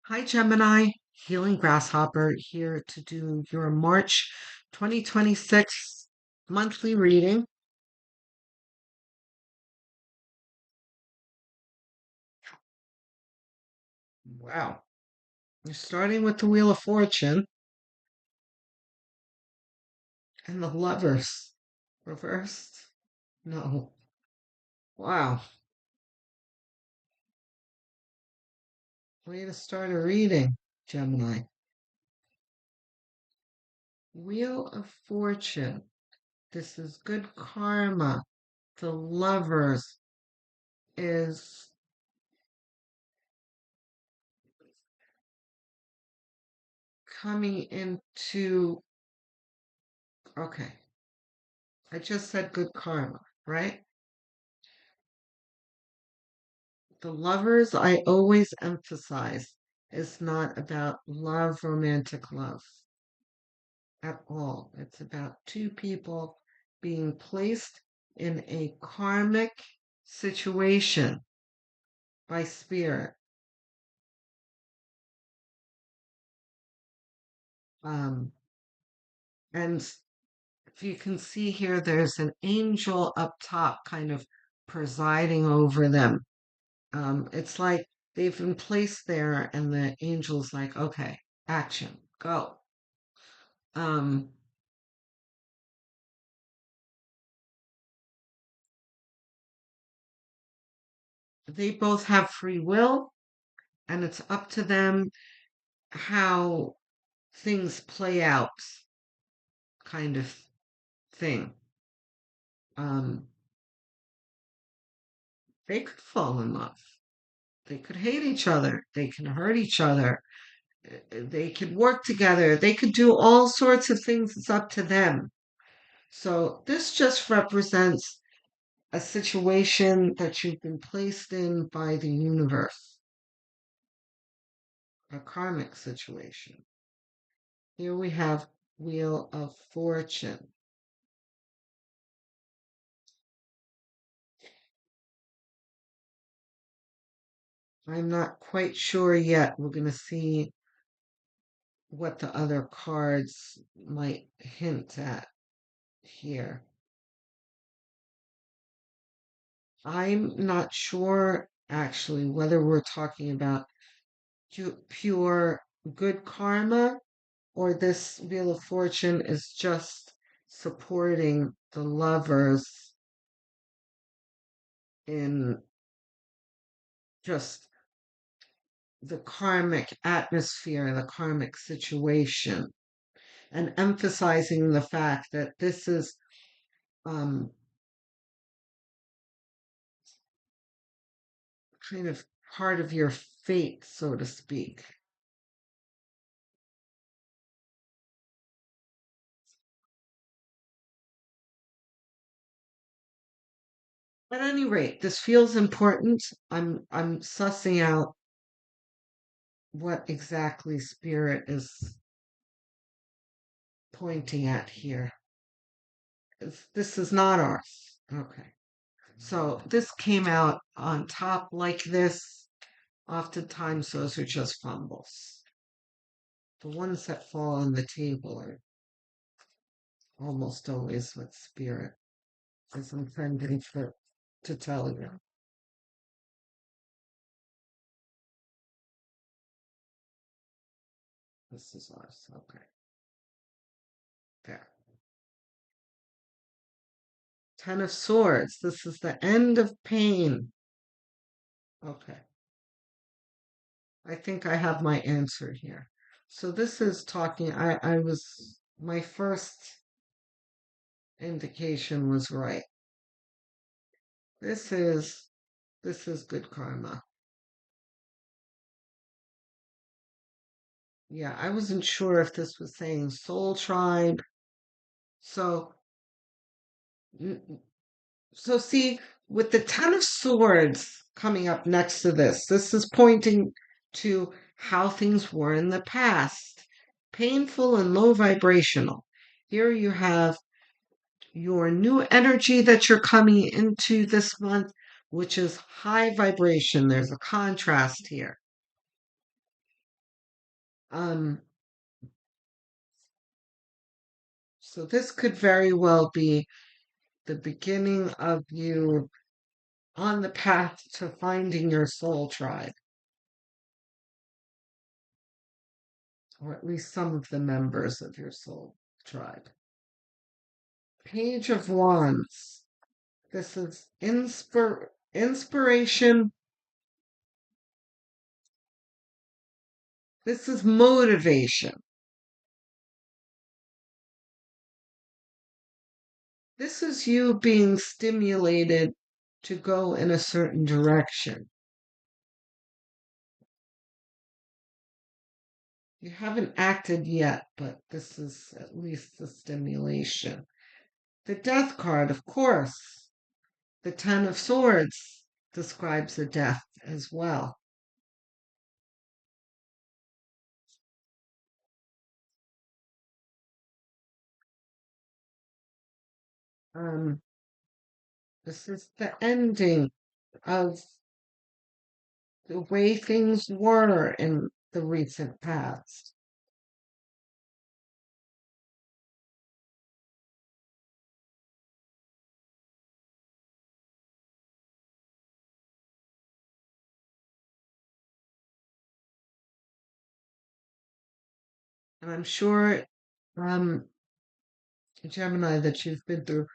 Hi, Gemini. Healing Grasshopper here to do your March 2026 monthly reading. Wow. You're starting with the Wheel of Fortune and the Lovers reversed. No. Wow. Way to start a reading, Gemini. Wheel of Fortune. This is good karma. The Lovers is coming into. Okay. I just said good karma, right? The Lovers, I always emphasize, is not about love, romantic love at all. It's about two people being placed in a karmic situation by spirit. Um, and if you can see here, there's an angel up top kind of presiding over them. It's like they've been placed there, and the angel's like, okay, action, go. Um, they both have free will, and it's up to them how things play out, kind of thing. Um, they could fall in love. They could hate each other. They can hurt each other. They could work together. They could do all sorts of things. It's up to them. So this just represents a situation that you've been placed in by the universe, a karmic situation. Here we have Wheel of Fortune. I'm not quite sure yet. We're going to see what the other cards might hint at here. I'm not sure actually whether we're talking about pure good karma or this Wheel of Fortune is just supporting the lovers in just the karmic atmosphere, the karmic situation, and emphasizing the fact that this is um, kind of part of your fate, so to speak. At any rate, this feels important. I'm sussing out what exactly spirit is pointing at here. This is not ours. Okay. So this came out on top like this. Oftentimes those are just fumbles. The ones that fall on the table are almost always what spirit is intending to tell you. This is ours. Okay. There. Ten of Swords. This is the end of pain. Okay. I think I have my answer here. So this is talking, my first indication was right. This is, this is good karma. Yeah, I wasn't sure if this was saying soul tribe. So, so see, with the Ten of Swords coming up next to this is pointing to how things were in the past, painful and low vibrational. Here you have your new energy that you're coming into this month, which is high vibration. There's a contrast here. Um, so this could very well be the beginning of you on the path to finding your soul tribe, or at least some of the members of your soul tribe. Page of Wands. This is inspiration. This is motivation. This is you being stimulated to go in a certain direction. You haven't acted yet, but this is at least the stimulation. The Death card, of course. The Ten of Swords describes the death as well. Um, this is the ending of the way things were in the recent past. And I'm sure, um, Gemini, that you've been through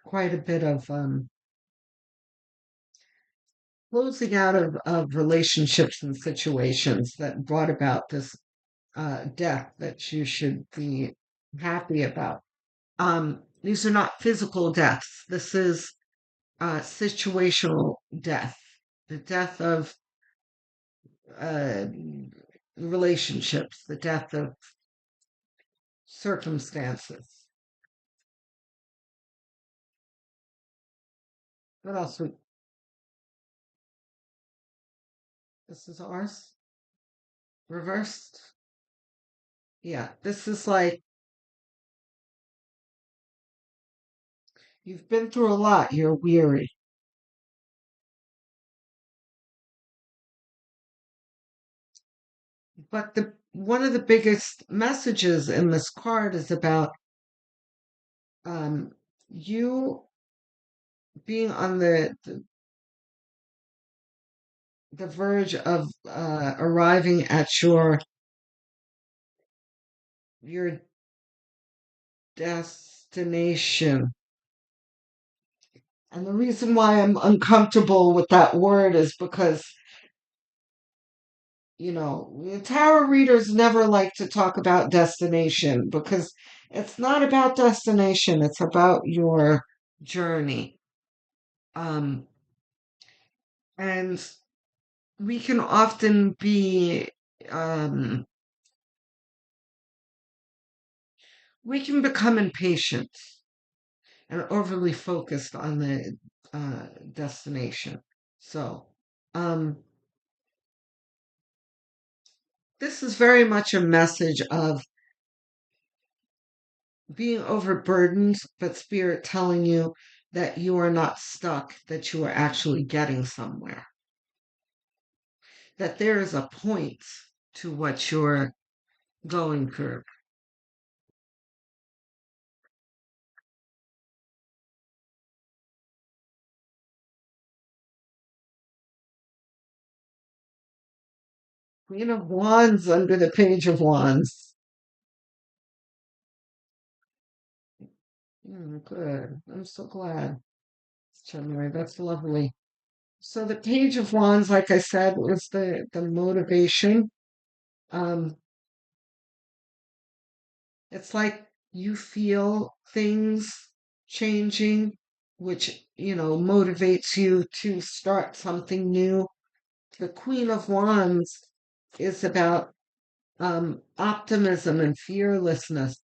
quite a bit of closing out of relationships and situations that brought about this death that you should be happy about. These are not physical deaths. This is situational death, the death of uh, relationships, the death of circumstances. What else? This is ours reversed. Yeah, this is like you've been through a lot. You're weary, but the one of the biggest messages in this card is about um, you being on the verge of arriving at your destination. And the reason why I'm uncomfortable with that word is because, tarot readers never like to talk about destination because it's not about destination, it's about your journey. Um, and we can often be, um, we can become impatient and overly focused on the destination. So, um, this is very much a message of being overburdened, but spirit telling you that you are not stuck, that you are actually getting somewhere, that there is a point to what you're going through. Queen of Wands under the Page of Wands. Good. I'm so glad. Gemini, that's lovely. So the Page of Wands, like I said, was the motivation. Um, it's like you feel things changing, which, motivates you to start something new. The Queen of Wands is about optimism and fearlessness,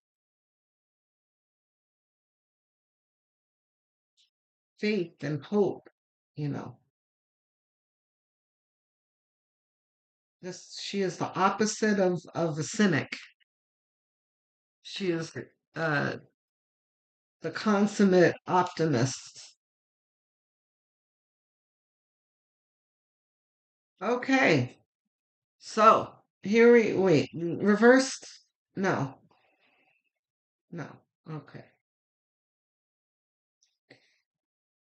faith and hope, you know. She is the opposite of a cynic. She is uh, the consummate optimist. Okay, so Here we wait. Reversed? No, no. Okay.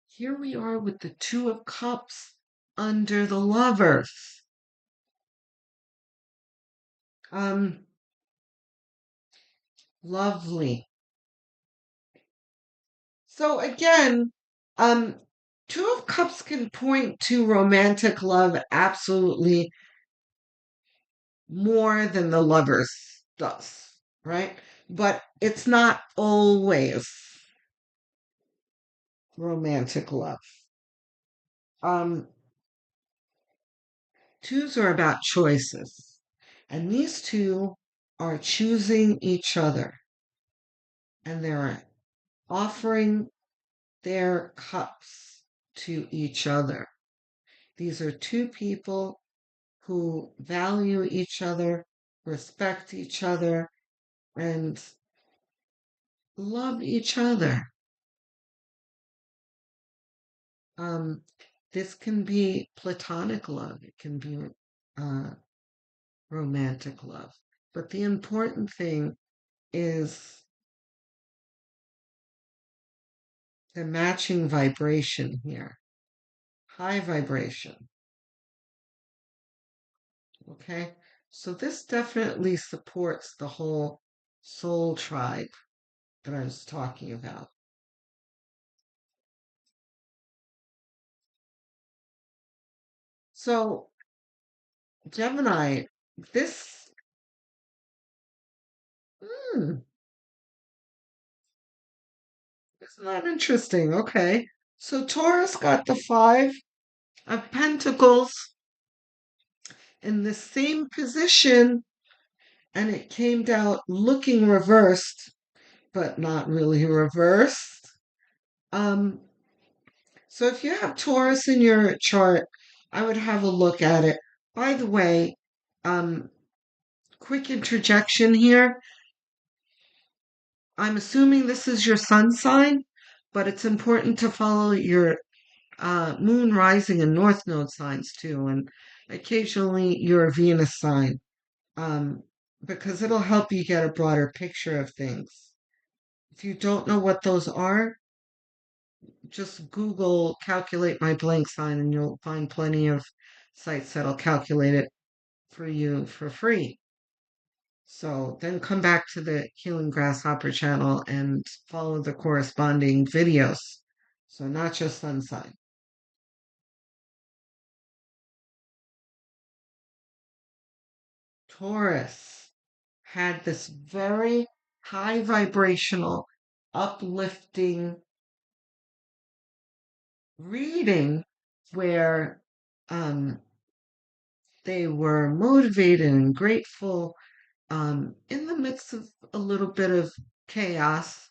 Here we are with the Two of Cups under the Lovers. Um, Lovely. So again, um, Two of Cups can point to romantic love absolutely more than the Lovers does, right? But it's not always romantic love. Um, Twos are about choices, and these two are choosing each other, and they're offering their cups to each other. These are two people who value each other, respect each other, and love each other. Um, this can be platonic love, it can be uh, romantic love. But the important thing is the matching vibration here, high vibration. Okay, so this definitely supports the whole soul tribe that I was talking about. So, Gemini, this, hmm, isn't that interesting? Okay, so Taurus got the Five of Pentacles in the same position, and it came out looking reversed, but not really reversed. Um, So if you have Taurus in your chart, I would have a look at it. By the way, um, quick interjection here. I'm assuming this is your sun sign, but it's important to follow your moon, rising, and north node signs too, and occasionally your Venus sign, um, because it'll help you get a broader picture of things. If you don't know what those are, just Google calculate my blank sign and you'll find plenty of sites that'll calculate it for you for free. So then come back to the Healing Grasshopper channel and follow the corresponding videos. So not just sun sign. Taurus had this very high vibrational, uplifting reading where um, they were motivated and grateful in the midst of a little bit of chaos,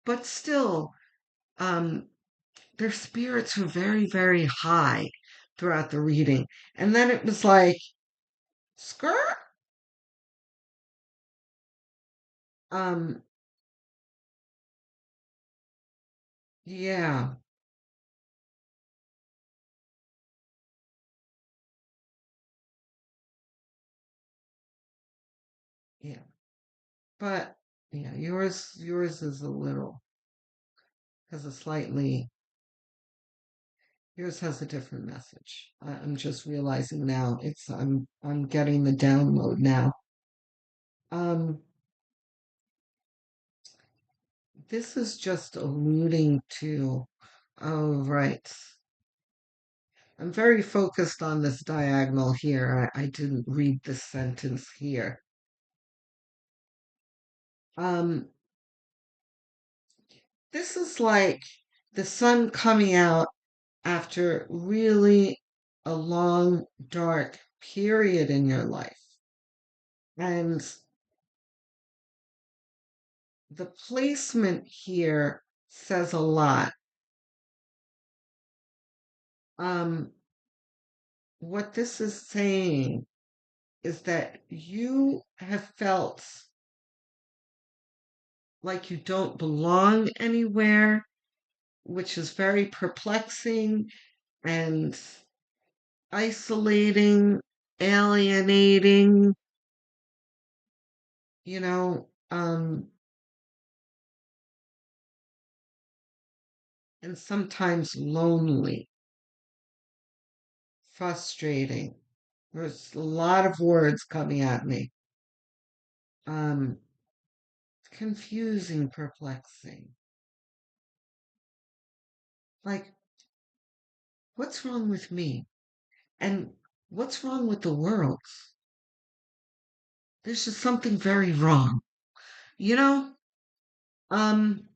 but still, um, their spirits were very, very high throughout the reading. And then it was like, skirt? Um, yeah, yeah. But yeah, yours is a little, has a slightly, yours has a different message. I'm just realizing now. I'm getting the download now. Um, this is just alluding to, oh, right. I'm very focused on this diagonal here. I didn't read this sentence here. Um, this is like the sun coming out after really a long, dark period in your life. And the placement here says a lot. Um, what this is saying is that you have felt like you don't belong anywhere, which is very perplexing and isolating, alienating. you know, and sometimes lonely, frustrating. There's a lot of words coming at me. Um, Confusing, perplexing. Like, what's wrong with me? And what's wrong with the world? There's just something very wrong. You know? Um,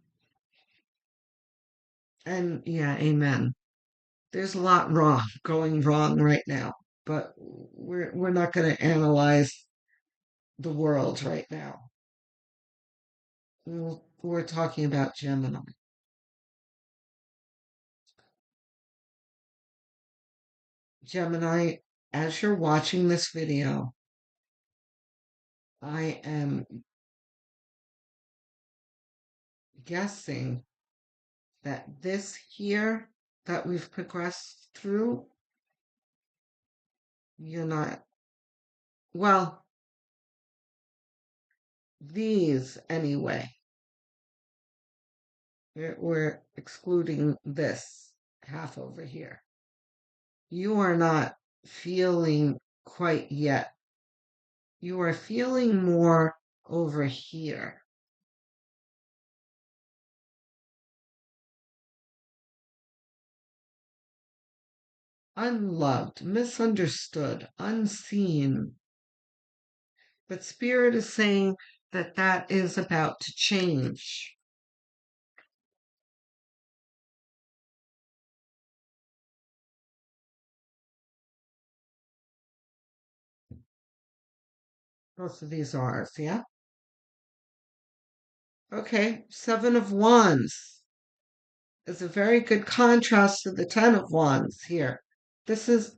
and yeah, amen. There's a lot wrong going wrong right now, but we're not going to analyze the world right now. We're talking about Gemini. Gemini, as you're watching this video, I am guessing that this here that we've progressed through, you're not, well, these anyway. We're excluding this half over here. You are not feeling quite yet. You are feeling more over here. Unloved, misunderstood, unseen. But Spirit is saying that that is about to change. Both of these are ours, yeah? Okay, Seven of Wands is a very good contrast to the Ten of Wands here. This is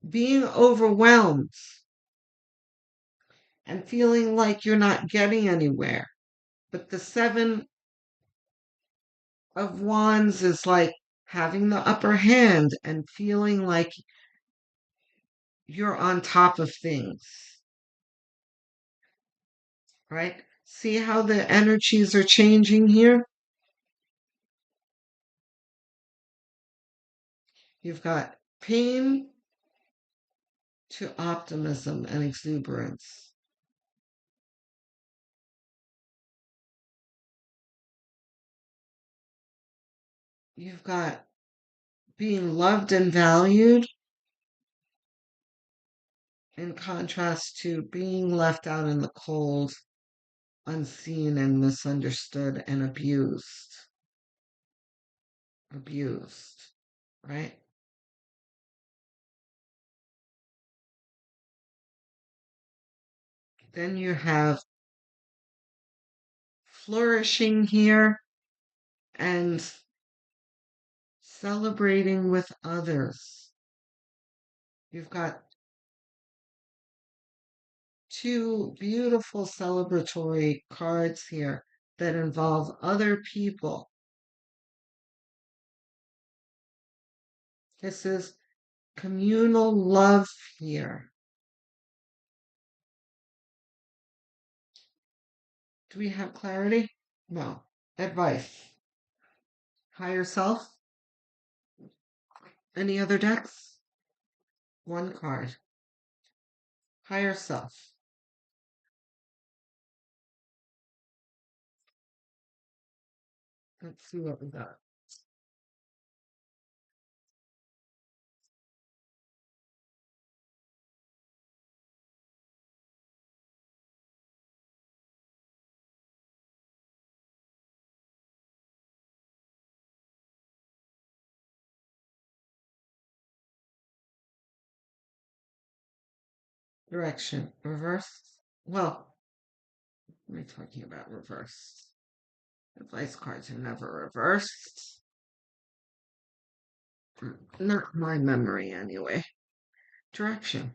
being overwhelmed and feeling like you're not getting anywhere. But the Seven of Wands is like having the upper hand and feeling like you're on top of things, right? See how the energies are changing here? You've got pain to optimism and exuberance. You've got being loved and valued in contrast to being left out in the cold, unseen and misunderstood and abused. Abused, right? Then you have flourishing here and celebrating with others. You've got two beautiful celebratory cards here that involve other people. This is communal love here. Do we have clarity? No. Advice. Higher self. Any other decks? One card. Higher self. Let's see what we got. Direction. Reverse. Well, what are we talking about reverse? Advice cards are never reversed. Not my memory, anyway. Direction.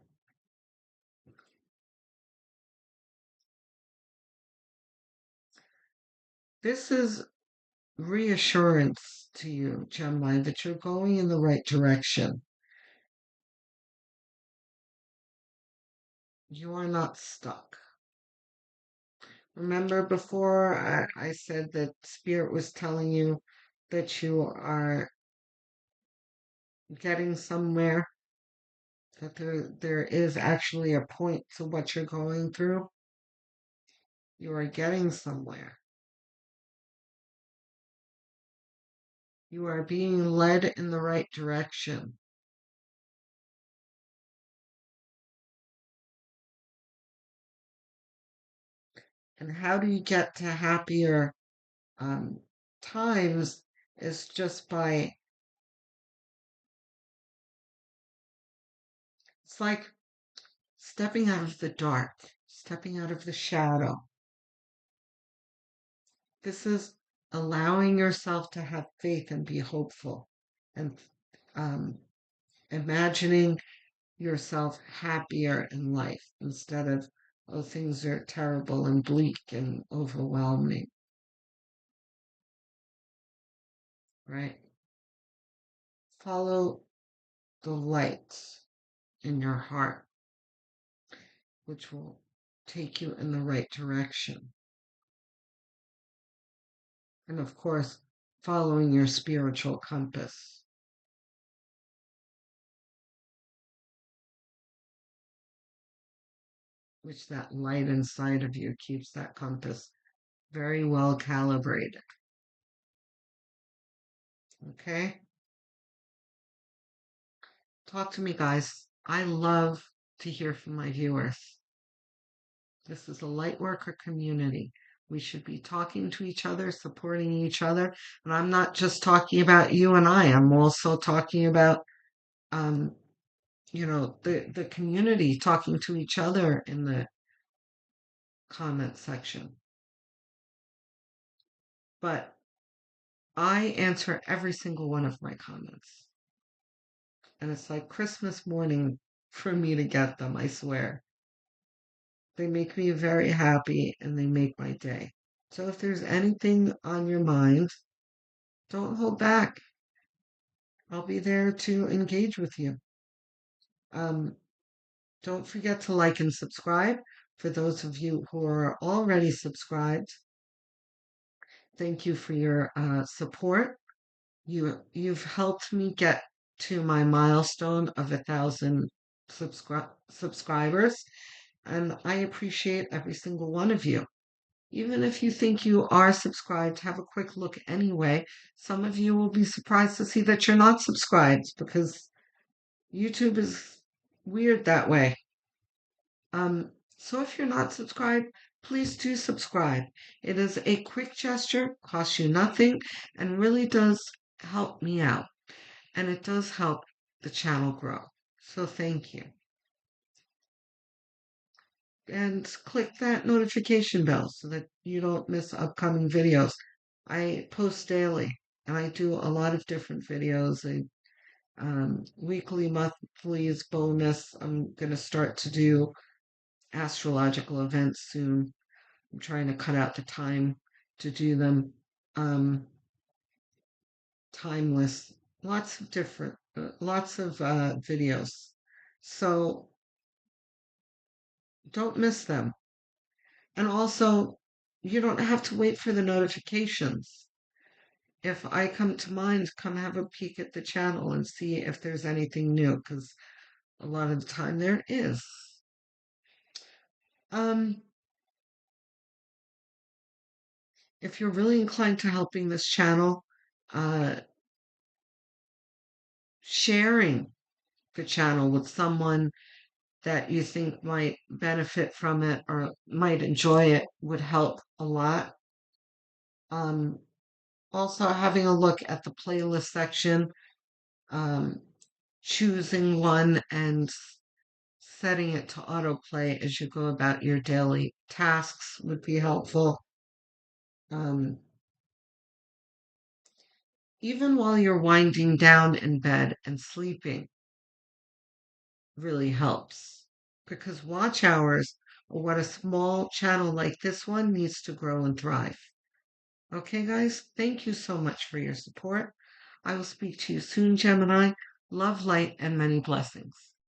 This is reassurance to you, Gemini, that you're going in the right direction. You are not stuck. Remember before I said that Spirit was telling you that you are getting somewhere, that there is actually a point to what you're going through. You are getting somewhere. You are being led in the right direction. And how do you get to happier um, times is just by, it's like stepping out of the dark, stepping out of the shadow. This is allowing yourself to have faith and be hopeful and um, imagining yourself happier in life instead of, oh, things are terrible and bleak and overwhelming, right? Follow the light in your heart, which will take you in the right direction. And of course, following your spiritual compass, which that light inside of you keeps that compass very well calibrated. Okay? Talk to me, guys. I love to hear from my viewers. This is a lightworker community. We should be talking to each other, supporting each other. And I'm not just talking about you and I. I'm also talking about, um, the community talking to each other in the comment section. But I answer every single one of my comments. And it's like Christmas morning for me to get them, I swear. They make me very happy and they make my day. So if there's anything on your mind, don't hold back. I'll be there to engage with you. Um, don't forget to like and subscribe. For those of you who are already subscribed, thank you for your support. You've helped me get to my milestone of 1,000 subscribers, and I appreciate every single one of you. Even if you think you are subscribed, have a quick look anyway. Some of you will be surprised to see that you're not subscribed because YouTube is weird that way. So if you're not subscribed, please do subscribe. It is a quick gesture, costs you nothing, and really does help me out. And it does help the channel grow. So thank you. And click that notification bell so that you don't miss upcoming videos. I post daily and I do a lot of different videos. Weekly, monthlies, bonus. I'm going to start to do astrological events soon. I'm trying to cut out the time to do them. Timeless. Lots of videos. So don't miss them. And also, you don't have to wait for the notifications. If I come to mind, come have a peek at the channel and see if there's anything new, because a lot of the time there is. Um, if you're really inclined to helping this channel, uh, sharing the channel with someone that you think might benefit from it or might enjoy it would help a lot. Um, Also, having a look at the playlist section, um, choosing one and setting it to autoplay as you go about your daily tasks would be helpful. Um, Even while you're winding down in bed and sleeping really helps because watch hours are what a small channel like this one needs to grow and thrive. Okay, guys, thank you so much for your support. I will speak to you soon, Gemini. Love, light, and many blessings.